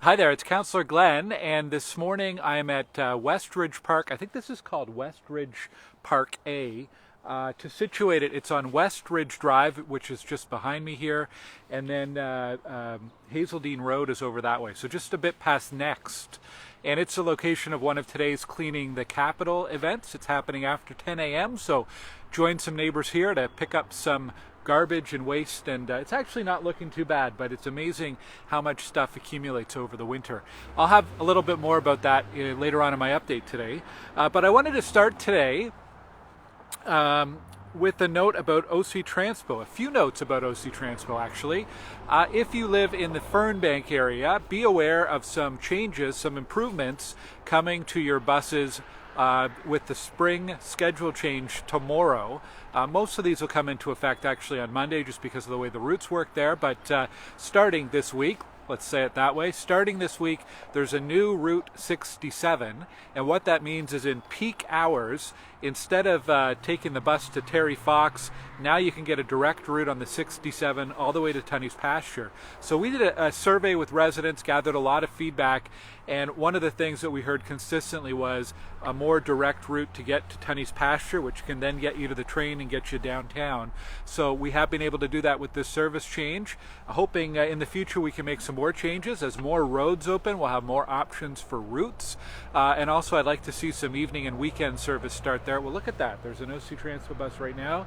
Hi there, it's Councillor Glen, and this morning I'm at Westridge Park. I think this is called Westridge Park A. To situate it, it's on Westridge Drive, which is just behind me here, and then Hazeldean Road is over that way, so just a bit past Next. And it's the location of one of today's Cleaning the Capitol events. It's happening after 10 a.m., so join some neighbors here to pick up some garbage and waste, and it's actually not looking too bad, but it's amazing how much stuff accumulates over the winter. I'll have a little bit more about that later on in my update today, but I wanted to start today with a note about OC Transpo, a few notes about OC Transpo actually. If you live in the Fernbank area, be aware of some changes, some improvements coming to your buses with the spring schedule change tomorrow. Most of these will come into effect actually on Monday just because of the way the routes work there, but starting this week, let's say it that way, starting this week, there's a new Route 67, and what that means is in peak hours, instead of taking the bus to Terry Fox, now you can get a direct route on the 67 all the way to Tunney's Pasture. So we did a survey with residents, gathered a lot of feedback, and one of the things that we heard consistently was a more direct route to get to Tunney's Pasture, which can then get you to the train and get you downtown. So we have been able to do that with this service change, hoping in the future we can make some more changes. As more roads open, we'll have more options for routes, and also I'd like to see some evening and weekend service start there. Well, look at that, there's an OC Transpo bus right now.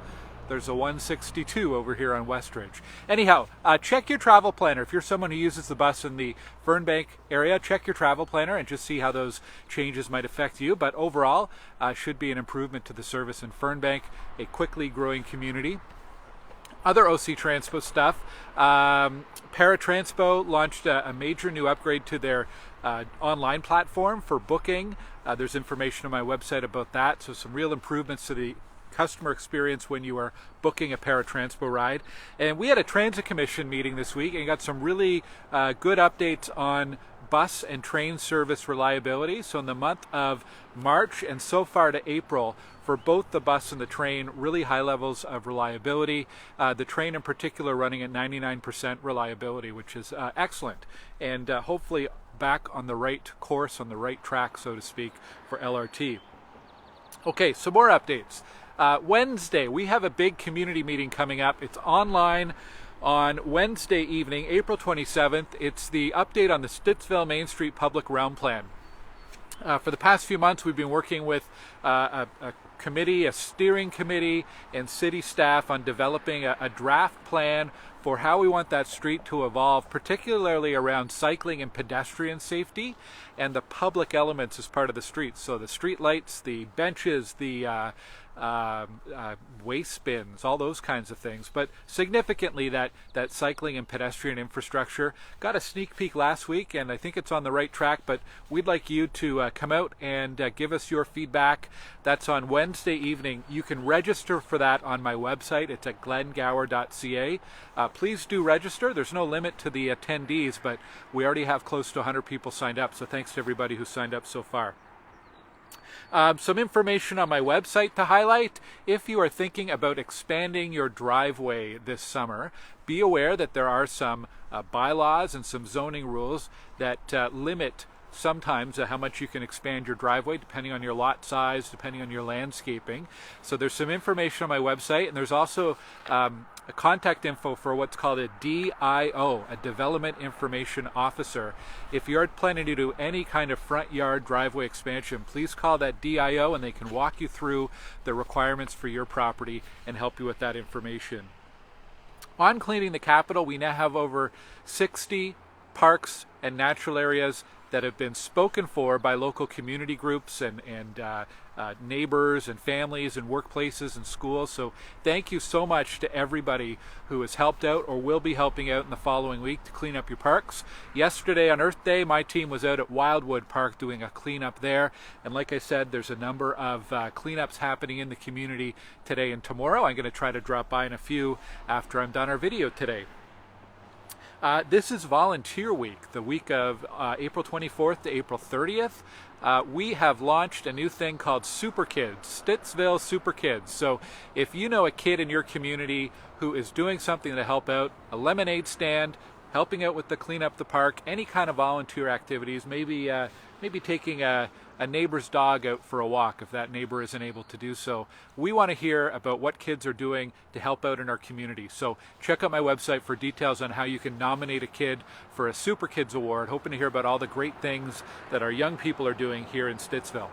There's a 162 over here on Westridge. Anyhow, check your travel planner. If you're someone who uses the bus in the Fernbank area, check your travel planner and just see how those changes might affect you. But overall, should be an improvement to the service in Fernbank, a quickly growing community. Other OC Transpo stuff, Para Transpo launched a major new upgrade to their online platform for booking. There's information on my website about that, so some real improvements to the customer experience when you are booking a Para Transpo ride. And we had a Transit Commission meeting this week and got some really good updates on bus and train service reliability. So in the month of March and so far to April, for both the bus and the train, really high levels of reliability. The train in particular running at 99% reliability, which is excellent, and hopefully back on the right course, on the right track, so to speak, for LRT. Okay, some more updates. Wednesday, we have a big community meeting coming up. It's online on Wednesday evening, April 27th. It's the update on the Stittsville Main Street Public Realm Plan. For the past few months, we've been working with a committee, a steering committee, and city staff on developing a draft plan for how we want that street to evolve, particularly around cycling and pedestrian safety and the public elements as part of the street. So the street lights, the benches, the waste bins, all those kinds of things. But significantly, that cycling and pedestrian infrastructure got a sneak peek last week, and I think it's on the right track, but we'd like you to come out and give us your feedback. That's on Wednesday evening. You can register for that on my website. It's at glengower.ca. Please do register. There's no limit to the attendees, but we already have close to 100 people signed up, so thanks to everybody who signed up so far. Some information on my website to highlight. If you are thinking about expanding your driveway this summer, be aware that there are some bylaws and some zoning rules that limit sometimes how much you can expand your driveway depending on your lot size, depending on your landscaping. So there's some information on my website, and there's also a contact info for what's called a DIO, a Development Information Officer. If you're planning to do any kind of front yard driveway expansion, please call that DIO and they can walk you through the requirements for your property and help you with that information. On Cleaning the Capitol, we now have over 60 parks and natural areas that have been spoken for by local community groups and neighbors and families and workplaces and schools. So thank you so much to everybody who has helped out or will be helping out in the following week to clean up your parks. Yesterday on Earth Day, my team was out at Wildwood Park doing a cleanup there. And like I said, there's a number of cleanups happening in the community today and tomorrow. I'm going to try to drop by in a few after I'm done our video today. This is Volunteer Week, the week of April 24th to April 30th. We have launched a new thing called Super Kids, Stittsville Super Kids. So if you know a kid in your community who is doing something to help out, a lemonade stand, helping out with the clean up the park, any kind of volunteer activities, maybe taking a neighbor's dog out for a walk if that neighbor isn't able to do so. We want to hear about what kids are doing to help out in our community. So check out my website for details on how you can nominate a kid for a Super Kids Award. Hoping to hear about all the great things that our young people are doing here in Stittsville.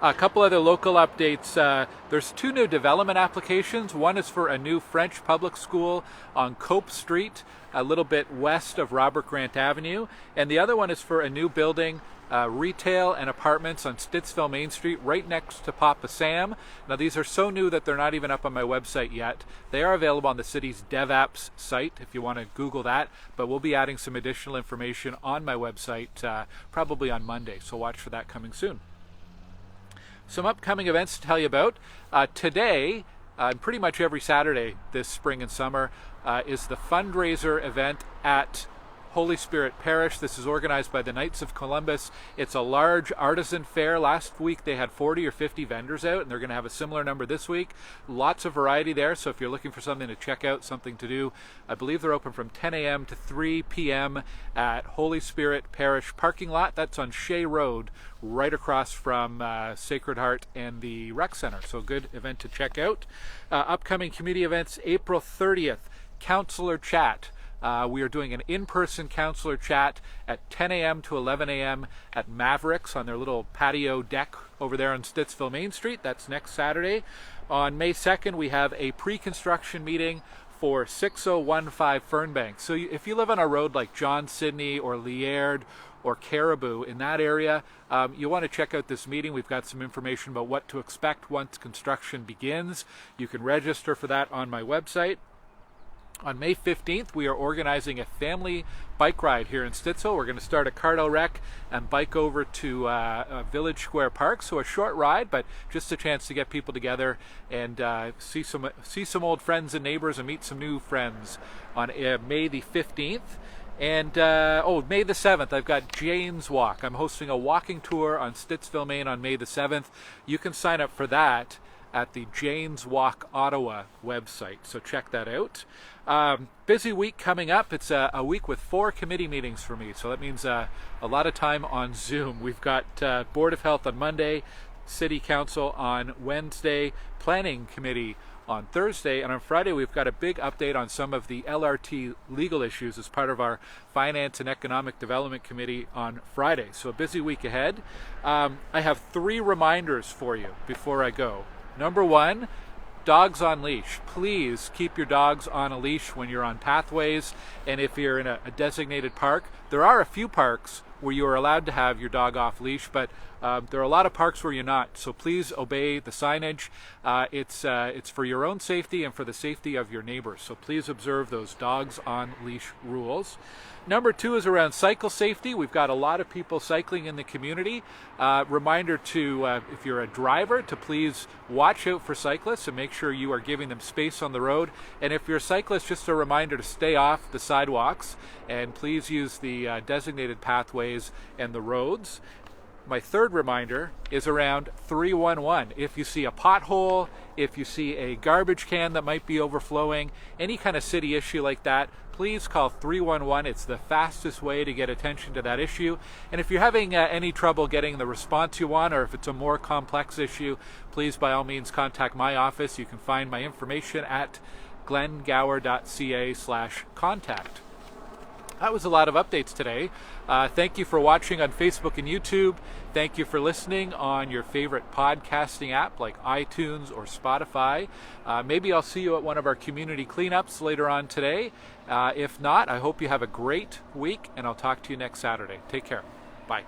A couple other local updates. There's 2 new development applications. One is for a new French public school on Cope Street, a little bit west of Robert Grant Avenue. And the other one is for a new building, retail and apartments on Stittsville Main Street, right next to Papa Sam. Now these are so new that they're not even up on my website yet. They are available on the city's DevApps site if you want to Google that, but we'll be adding some additional information on my website probably on Monday, so watch for that coming soon. Some upcoming events to tell you about. Today, pretty much every Saturday this spring and summer, is the FUNdraiser event at Holy Spirit Parish. This is organized by the Knights of Columbus. It's a large artisan fair. Last week they had 40 or 50 vendors out, and they're going to have a similar number this week. Lots of variety there, so if you're looking for something to check out, something to do, I believe they're open from 10 a.m. to 3 p.m. at Holy Spirit Parish parking lot. That's on Shea Road, right across from Sacred Heart and the Rec Center. So good event to check out. Upcoming community events, April 30th, Councillor Chat. We are doing an in-person counselor chat at 10 a.m. to 11 a.m. at Mavericks on their little patio deck over there on Stittsville Main Street. That's next Saturday. On May 2nd, we have a pre-construction meeting for 6015 Fernbank. So if you live on a road like John Sidney or Liard or Caribou in that area, you want to check out this meeting. We've got some information about what to expect once construction begins. You can register for that on my website. On May 15th, we are organizing a family bike ride here in Stittsville. We're going to start at Cardell Rec and bike over to Village Square Park. So a short ride, but just a chance to get people together and see some old friends and neighbors and meet some new friends on May the 15th. And May the 7th, I've got Jane's Walk. I'm hosting a walking tour on Stittsville Main on May the 7th. You can sign up for that at the Jane's Walk Ottawa website, so check that out. Busy week coming up. It's a week with 4 committee meetings for me, so that means a lot of time on Zoom. We've got Board of Health on Monday, City Council on Wednesday, Planning Committee on Thursday, and on Friday we've got a big update on some of the LRT legal issues as part of our Finance and Economic Development Committee on Friday. So a busy week ahead. I have 3 reminders for you before I go. Number 1, dogs on leash. Please keep your dogs on a leash when you're on pathways and if you're in a designated park. There are a few parks where you are allowed to have your dog off leash, but there are a lot of parks where you're not. So please obey the signage. It's for your own safety and for the safety of your neighbors. So please observe those dogs on leash rules. Number 2 is around cycle safety. We've got a lot of people cycling in the community. Reminder to, if you're a driver, to please watch out for cyclists and make sure you are giving them space on the road. And if you're a cyclist, just a reminder to stay off the sidewalks and please use the designated pathways and the roads. My third reminder is around 311. If you see a pothole, if you see a garbage can that might be overflowing, any kind of city issue like that, please call 311. It's the fastest way to get attention to that issue. And if you're having any trouble getting the response you want, or if it's a more complex issue, please by all means contact my office. You can find my information at glengower.ca/contact. That was a lot of updates today. Thank you for watching on Facebook and YouTube. Thank you for listening on your favorite podcasting app like iTunes or Spotify. Maybe I'll see you at one of our community cleanups later on today. If not, I hope you have a great week, and I'll talk to you next Saturday. Take care. Bye.